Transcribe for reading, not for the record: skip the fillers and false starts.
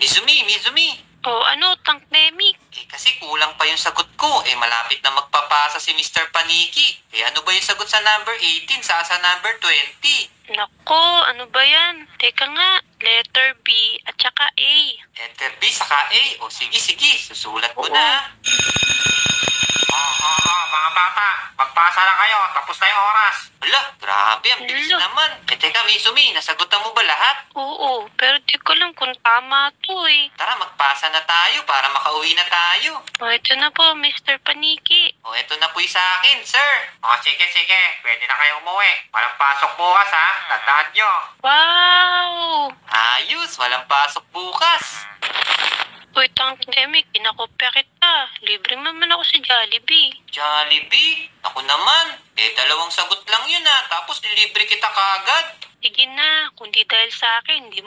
Mizumi. O ano, Tankdemic? Kasi kulang pa yung sagot ko. Malapit na magpapasa si Mr. Paniki. Ano ba yung sagot sa number 18 sa number 20? Nako, ano ba yan? Teka nga, letter B at saka A. Letter B saka A. Sige. Susulat ko Oo. na. Mga bata. Magpasa na kayo. Tapos na yung oras. Hala, grabe. Ang bilis Hala. naman. Teka, Mizumi. Nasagutan mo ba lahat? Oo, pero di ko alam kung tama to eh. Tara, magpasa na tayo para makauwi na tayo. O, ito na po, Mr. Paniki. Ito na po yung sa akin, sir. Sige. Pwede na kayo umuwi. Walang pasok bukas, ha? Tandaan nyo. Wow! Ayos, walang pasok bukas. Uy, Tankdemic, kinakopya kita. Libre naman ako sa Jollibee. Jollibee? Ako naman. 2 sagot lang yun, ha? Tapos nilibre kita kaagad. Sige na, kung di dahil sa akin, di